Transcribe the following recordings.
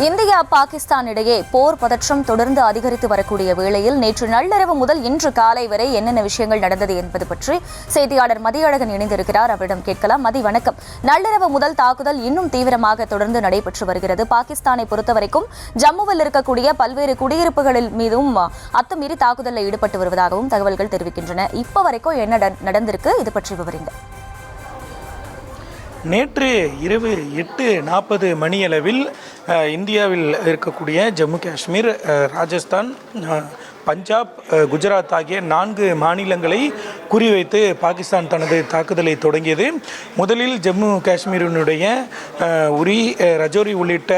India Pakistan இடையே போர் பதற்றம் தொடர்ந்து அதிகரித்து வரக்கூடிய வேளையில் நேற்று நள்ளிரவு முதல் இன்று காலை வரை என்னென்ன விஷயங்கள் நடந்தது என்பது பற்றி செய்தியாளர் மதியழகன் இணைந்திருக்கிறார். அவரிடம் கேட்கலாம். மதி, வணக்கம். நள்ளிரவு முதல் தாக்குதல் இன்னும் தீவிரமாக தொடர்ந்து நடைபெற்று வருகிறது. பாகிஸ்தானை பொறுத்தவரைக்கும் ஜம்முவில் இருக்கக்கூடிய பல்வேறு குடியிருப்புகளில் மீதும் அத்துமீறி தாக்குதலில் ஈடுபட்டு வருவதாகவும் தகவல்கள் தெரிவிக்கின்றன. இப்ப வரைக்கும் என்ன நடந்திருக்கு, இது பற்றி விவரிங்க. நேற்று இரவு 8:40 மணியளவில் இந்தியாவில் இருக்கக்கூடிய ஜம்மு காஷ்மீர், ராஜஸ்தான், பஞ்சாப், குஜராத் ஆகிய 4 மாநிலங்களை குறிவைத்து பாகிஸ்தான் தனது தாக்குதலை தொடங்கியது. முதலில் ஜம்மு காஷ்மீரினுடைய உரி, ரஜோரி உள்ளிட்ட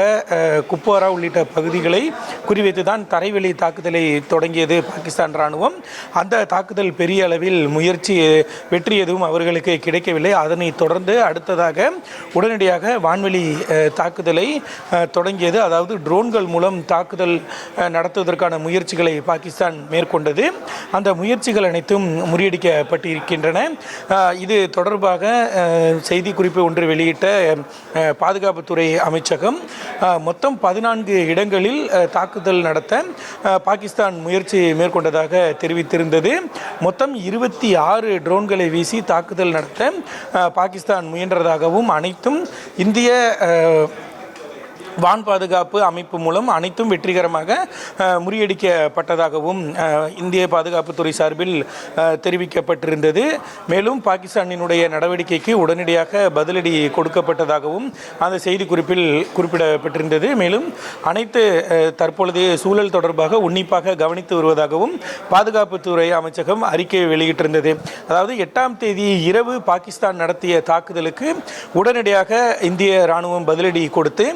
குப்வாரா உள்ளிட்ட பகுதிகளை குறிவைத்து தான் தரைவெளி தாக்குதலை தொடங்கியது பாகிஸ்தான் இராணுவம். அந்த தாக்குதல் பெரிய அளவில் வெற்றி எதுவும் அவர்களுக்கு கிடைக்கவில்லை. அதனை தொடர்ந்து அடுத்ததாக உடனடியாக வான்வெளி தாக்குதலை தொடங்கியது. அதாவது ட்ரோன்கள் மூலம் தாக்குதல் நடத்துவதற்கான முயற்சிகளை பாகிஸ்தான் மேற்கொண்டது. அந்த முயற்சிகள் அனைத்தும் முறியடிக்கப்பட்டிருக்கின்றன. இது தொடர்பாக செய்திக்குறிப்பு ஒன்று வெளியிட்ட பாதுகாப்புத்துறை அமைச்சகம் மொத்தம் 14 இடங்களில் தாக்குதல் நடத்த பாகிஸ்தான் முயற்சி மேற்கொண்டதாக தெரிவித்திருந்தது. மொத்தம் 26 ட்ரோன்களை வீசி தாக்குதல் நடத்த பாகிஸ்தான் முயன்றதாகவும், அனைத்தும் இந்திய வான் பாதுகாப்பு அமைப்பு மூலம் அனைத்தும் வெற்றிகரமாக முறியடிக்கப்பட்டதாகவும் இந்திய பாதுகாப்புத்துறை சார்பில் தெரிவிக்கப்பட்டிருந்தது. மேலும் பாகிஸ்தானினுடைய நடவடிக்கைக்கு உடனடியாக பதிலடி கொடுக்கப்பட்டதாகவும் அந்த செய்தி குறிப்பில் குறிப்பிடப்பட்டிருந்தது. மேலும் அனைத்து தற்பொழுதைய சூழல் தொடர்பாக உன்னிப்பாக கவனித்து வருவதாகவும் பாதுகாப்புத்துறை அமைச்சகம் அறிக்கை வெளியிட்டிருந்தது. அதாவது 8ஆம் தேதி இரவு பாகிஸ்தான் நடத்திய தாக்குதலுக்கு உடனடியாக இந்திய இராணுவம் பதிலடி கொடுத்து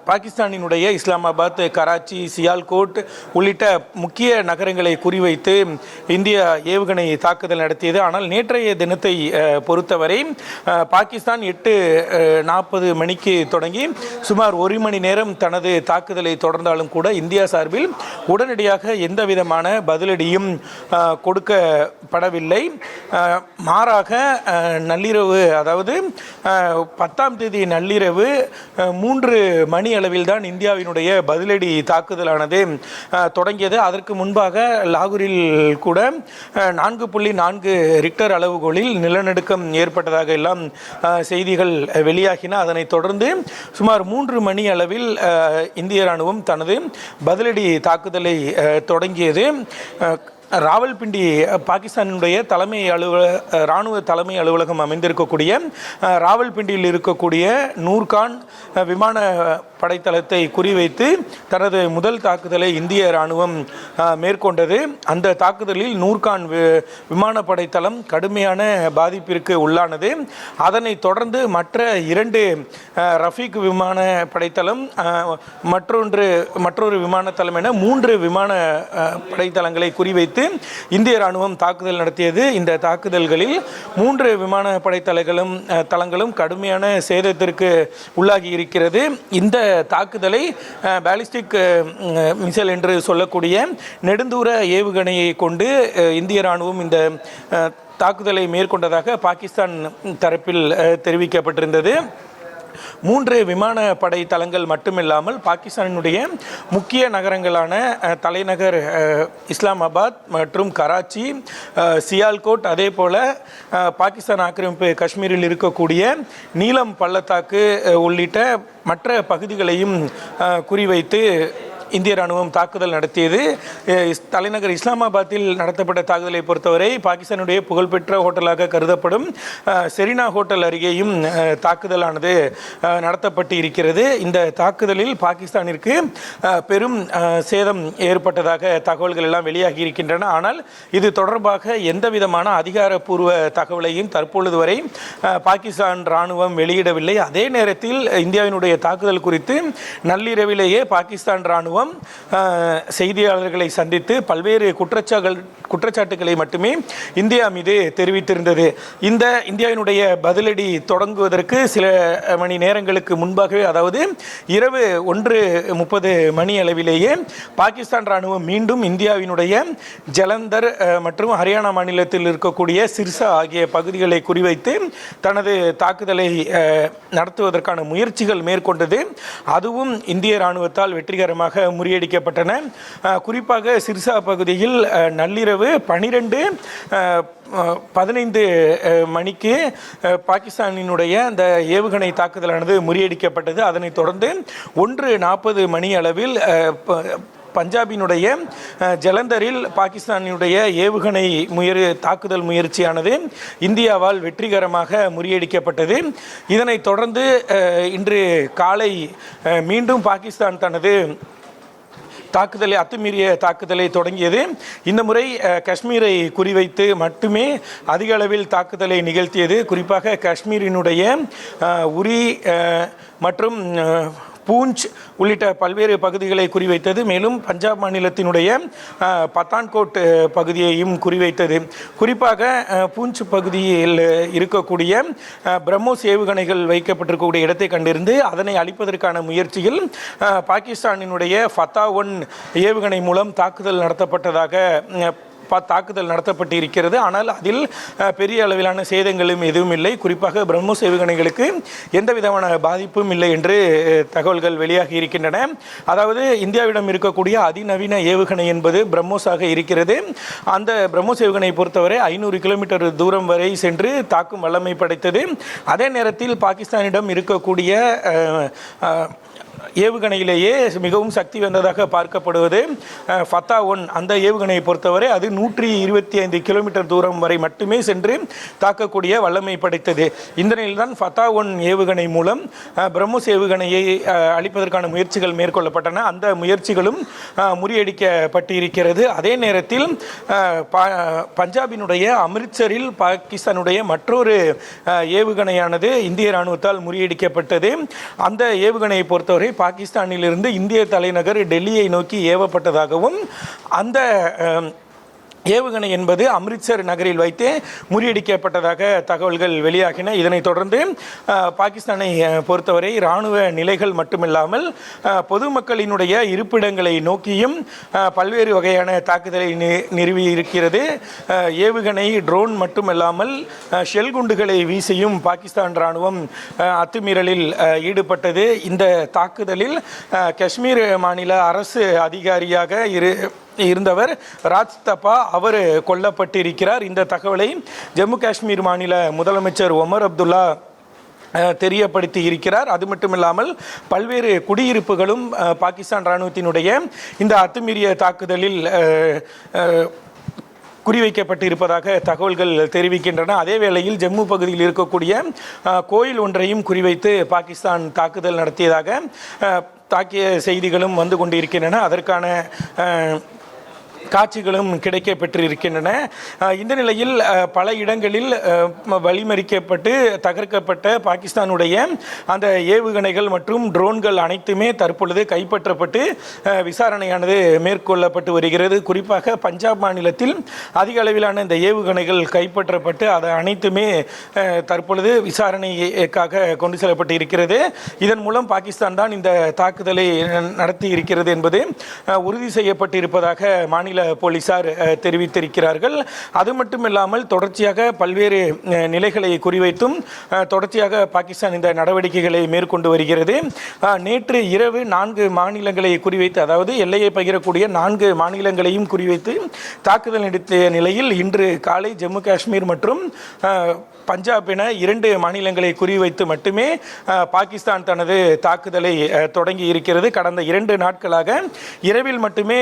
பாகிஸ்தானினுடைய இஸ்லாமாபாத், கராச்சி, சியால்கோட் உள்ளிட்ட முக்கிய நகரங்களை குறிவைத்து இந்தியா ஏவுகணை தாக்குதல் நடத்தியது. ஆனால் நேற்றைய தினத்தை பொறுத்தவரை பாகிஸ்தான் 8:40 மணிக்கு தொடங்கி சுமார் 1 மணி நேரம் தனது தாக்குதலை தொடர்ந்தாலும் கூட இந்தியா சார்பில் உடனடியாக எந்த விதமான பதிலடியும் கொடுக்கப்படவில்லை. மாறாக நள்ளிரவு, அதாவது 10ஆம் தேதி நள்ளிரவு 3 மணி அளவில் தான் இந்தியாவினுடைய பதிலடி தாக்குதலானது தொடங்கியது. அதற்கு முன்பாக லாகூரில் கூட 4.4 ரிக்டர் அளவுகோலில் நிலநடுக்கம் ஏற்பட்டதாக எல்லாம் செய்திகள் வெளியாகின. அதனைத் தொடர்ந்து சுமார் 3 மணி அளவில் இந்திய இராணுவம் தனது பதிலடி தாக்குதலை தொடங்கியது. ராவல்பிண்டி, பாகிஸ்தானுடைய இராணுவ தலைமை அலுவலகம் அமைந்திருக்கக்கூடிய ராவல்பிண்டியில் இருக்கக்கூடிய நூர்கான் விமான படைத்தளத்தை குறிவைத்து தனது முதல் தாக்குதலை இந்திய இராணுவம் மேற்கொண்டது. அந்த தாக்குதலில் நூர்கான் விமான படைத்தளம் கடுமையான பாதிப்பிற்கு உள்ளானது. அதனைத் தொடர்ந்து மற்ற 2 ரஃபீக் விமான படைத்தளம், மற்றொரு விமானத்தளம் என 3 விமான படைத்தளங்களை குறிவைத்து இந்திய இராணுவம் தாக்குதல் நடத்தியது. இந்த தாக்குதல்களில் 3 விமான படைத்தளங்களும் கடுமையான சேதத்திற்கு உள்ளாகி இருக்கிறது. இந்த தாக்குதலை பாலிஸ்டிக் மிசைல் என்று சொல்லக்கூடிய நெடுந்தூர ஏவுகணையை கொண்டு இந்திய இராணுவம் இந்த தாக்குதலை மேற்கொண்டதாக பாகிஸ்தான் தரப்பில் தெரிவிக்கப்பட்டிருந்தது. 3 விமான படை தளங்கள் மட்டுமில்லாமல் பாகிஸ்தானினுடைய முக்கிய நகரங்களான தலைநகர் இஸ்லாமாபாத் மற்றும் கராச்சி, சியால்கோட், அதே போல பாகிஸ்தான் ஆக்கிரமிப்பு காஷ்மீரில் இருக்கக்கூடிய நீலம் பள்ளத்தாக்கு உள்ளிட்ட மற்ற பகுதிகளையும் குறிவைத்து இந்திய இராணுவம் தாக்குதல் நடத்தியது. தலைநகர் இஸ்லாமாபாத்தில் நடத்தப்பட்ட தாக்குதலை பொறுத்தவரை பாகிஸ்தானுடைய புகழ்பெற்ற ஹோட்டலாக கருதப்படும் செரினா ஹோட்டல் அருகேயும் தாக்குதலானது நடத்தப்பட்டு இருக்கிறது. இந்த தாக்குதலில் பாகிஸ்தானிற்கு பெரும் சேதம் ஏற்பட்டதாக தகவல்கள் எல்லாம் வெளியாகி இருக்கின்றன. ஆனால் இது தொடர்பாக எந்த விதமான அதிகாரப்பூர்வ தகவலையும் தற்பொழுது வரை பாகிஸ்தான் இராணுவம் வெளியிடவில்லை. அதே நேரத்தில் இந்தியாவினுடைய தாக்குதல் குறித்து நள்ளிரவிலேயே பாகிஸ்தான் இராணுவம் இராணுவம் செய்தியாளர்களை சந்தித்து பல்வேறு குற்றச்சாட்டுகளை மட்டுமே இந்தியா மீது தெரிவித்திருந்தது. இந்த இந்தியாவினுடைய பதிலடி தொடங்குவதற்கு சில மணி நேரங்களுக்கு முன்பாகவே, அதாவது இரவு 1:30 மணி அளவிலேயே பாகிஸ்தான் இராணுவம் மீண்டும் இந்தியாவினுடைய ஜலந்தர் மற்றும் ஹரியானா மாநிலத்தில் இருக்கக்கூடிய சிர்சா ஆகிய பகுதிகளை குறிவைத்து தனது தாக்குதலை நடத்துவதற்கான முயற்சிகள் மேற்கொண்டது. அதுவும் இந்திய இராணுவத்தால் வெற்றிகரமாக முறியடிக்கப்பட்டன. குறிப்பாக சிர்சா பகுதியில் நள்ளிரவு 12:15 மணிக்கு பாகிஸ்தானினுடைய அந்த ஏவுகணை தாக்குதலானது முறியடிக்கப்பட்டது. அதனைத் தொடர்ந்து 1:40 மணி அளவில் பஞ்சாபினுடைய ஜலந்தரில் பாகிஸ்தானினுடைய ஏவுகணை தாக்குதல் முயற்சியானது இந்தியாவால் வெற்றிகரமாக முறியடிக்கப்பட்டது. இதனைத் தொடர்ந்து இன்று காலை மீண்டும் பாகிஸ்தான் தனது அத்துமீறிய தாக்குதலை தொடங்கியது. இந்த முறை காஷ்மீரை குறிவைத்து மட்டுமே அதிக அளவில் தாக்குதலை நிகழ்த்தியது. குறிப்பாக காஷ்மீரினுடைய உரி மற்றும் பூஞ்ச் உள்ளிட்ட பல்வேறு பகுதிகளை குறிவைத்தது. மேலும் பஞ்சாப் மாநிலத்தினுடைய பத்தான்கோட் பகுதியையும் குறிவைத்தது. குறிப்பாக பூஞ்ச் பகுதியில் இருக்கக்கூடிய பிரம்மோஸ் ஏவுகணைகள் வைக்கப்பட்டிருக்கக்கூடிய இடத்தை கண்டிருந்து அதனை அழிப்பதற்கான முயற்சியில் பாகிஸ்தானினுடைய ஃபத்தா-1 ஏவுகணை மூலம் தாக்குதல் நடத்தப்பட்டு இருக்கிறது. ஆனால் அதில் பெரிய அளவிலான சேதங்களும் எதுவும் இல்லை. குறிப்பாக பிரம்மோஸ் ஏவுகணைகளுக்கு எந்த விதமான பாதிப்பும் இல்லை என்று தகவல்கள் வெளியாகி இருக்கின்றன. அதாவது இந்தியாவிடம் இருக்கக்கூடிய அதிநவீன ஏவுகணை என்பது பிரம்மோஸாக இருக்கிறது. அந்த பிரம்மோஸ் ஏவுகணை பொறுத்தவரை 500 கிலோமீட்டர் தூரம் வரை சென்று தாக்கும் வல்லமை படைத்தது. அதே நேரத்தில் பாகிஸ்தானிடம் இருக்கக்கூடிய ஏவுகணையிலேயே மிகவும் சக்தி வாய்ந்ததாக பார்க்கப்படுவது ஃபத்தா-1. அந்த ஏவுகணையை பொறுத்தவரை அது 125 கிலோமீட்டர் தூரம் வரை மட்டுமே சென்று தாக்கக்கூடிய வல்லமை படைத்தது. இந்த நிலையில்தான் ஃபத்தா-1 ஏவுகணை மூலம் பிரம்மோஸ் ஏவுகணையை அழிப்பதற்கான முயற்சிகள் மேற்கொள்ளப்பட்டன. அந்த முயற்சிகளும் முறியடிக்கப்பட்டிருக்கிறது. அதே நேரத்தில் பஞ்சாபினுடைய அமிர்த்சரில் பாகிஸ்தானுடைய மற்றொரு ஏவுகணையானது இந்திய இராணுவத்தால் முறியடிக்கப்பட்டது. அந்த ஏவுகணையை பொறுத்தவரை பாகிஸ்தானிலிருந்து இந்திய தலைநகர் டெல்லியை நோக்கி ஏவப்பட்டதாகவும் அந்த ஏவுகணை என்பது அமிர்த்சர் நகரில் வைத்து முறியடிக்கப்பட்டதாக தகவல்கள் வெளியாகின. இதனைத் தொடர்ந்து பாகிஸ்தானை பொறுத்தவரை இராணுவ நிலைகள் மட்டுமில்லாமல் பொதுமக்களினுடைய இருப்பிடங்களை நோக்கியும் பல்வேறு வகையான தாக்குதலை நிறுவி இருக்கிறது. ஏவுகணை, ட்ரோன் மட்டுமல்லாமல் ஷெல் குண்டுகளை வீசியும் பாகிஸ்தான் இராணுவம் அத்துமீறலில் ஈடுபட்டது. இந்த தாக்குதலில் காஷ்மீர் மாநில அரசு அதிகாரியாக இருந்தவர் ராஜ்தபா அவர் கொல்லப்பட்டிருக்கிறார். இந்த தகவலை ஜம்மு காஷ்மீர் மாநில முதலமைச்சர் ஒமர் அப்துல்லா தெரியப்படுத்தி இருக்கிறார். அது மட்டுமில்லாமல் பல்வேறு குடியிருப்புகளும் பாகிஸ்தான் இராணுவத்தினுடைய இந்த அத்துமீறிய தாக்குதலில் குறிவைக்கப்பட்டு இருப்பதாக தகவல்கள் தெரிவிக்கின்றன. அதே வேளையில் ஜம்மு பகுதியில் இருக்கக்கூடிய கோயில் ஒன்றையும் குறிவைத்து பாகிஸ்தான் தாக்குதல் நடத்தியதாக தாக்கிய செய்திகளும் வந்து கொண்டிருக்கின்றன. அதற்கான காட்சிகளும் கிடைக்கப்பெற்றிருக்கின்றன. இந்த நிலையில் பல இடங்களில் வழிமறிக்கப்பட்டு தகர்க்கப்பட்ட பாகிஸ்தானுடைய அந்த ஏவுகணைகள் மற்றும் ட்ரோன்கள் அனைத்துமே தற்பொழுது கைப்பற்றப்பட்டு விசாரணையானது மேற்கொள்ளப்பட்டு வருகிறது. குறிப்பாக பஞ்சாப் மாநிலத்தில் அதிக அளவிலான இந்த ஏவுகணைகள் கைப்பற்றப்பட்டு அது அனைத்துமே தற்பொழுது விசாரணைக்காக கொண்டு செல்லப்பட்டு இருக்கிறது. இதன் மூலம் பாகிஸ்தான் தான் இந்த தாக்குதலை நடத்தி இருக்கிறது என்பது உறுதி செய்யப்பட்டிருப்பதாக மாநில போலீசார் தெரிவித்திருக்கிறார்கள். அது மட்டுமில்லாமல் தொடர்ச்சியாக பல்வேறு நிலைகளை குறிவைத்தும் தொடர்ச்சியாக பாகிஸ்தான் இந்த நடவடிக்கைகளை மேற்கொண்டு வருகிறது. நேற்று இரவு 4 மாநிலங்களை குறிவைத்து, அதாவது எல்லையை பகிரக்கூடிய 4 மாநிலங்களையும் குறிவைத்து தாக்குதல் நடத்திய நிலையில் இன்று காலை ஜம்மு காஷ்மீர் மற்றும் பஞ்சாப் என 2 மாநிலங்களை குறிவைத்து மட்டுமே பாகிஸ்தான் தனது தாக்குதலை தொடங்கி இருக்கிறது. கடந்த 2 நாட்களாக இரவில் மட்டுமே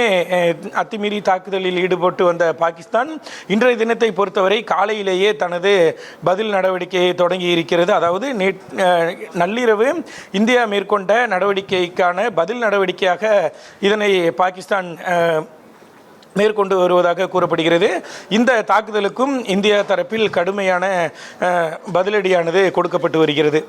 அத்துமீறி தாக்குதலில் ஈடுபட்டு வந்த பாகிஸ்தான் இன்றைய தினத்தை பொறுத்தவரை காலையிலேயே தனது பதில் நடவடிக்கையை தொடங்கி இருக்கிறது. அதாவது நள்ளிரவு இந்தியா மேற்கொண்ட நடவடிக்கைக்கான பதில் நடவடிக்கையாக இதனை பாகிஸ்தான் மேற்கொண்டு வருவதாக கூறப்படுகிறது. இந்த தாக்குதலுக்கும் இந்தியா தரப்பில் கடுமையான பதிலடியானது கொடுக்கப்பட்டு வருகிறது.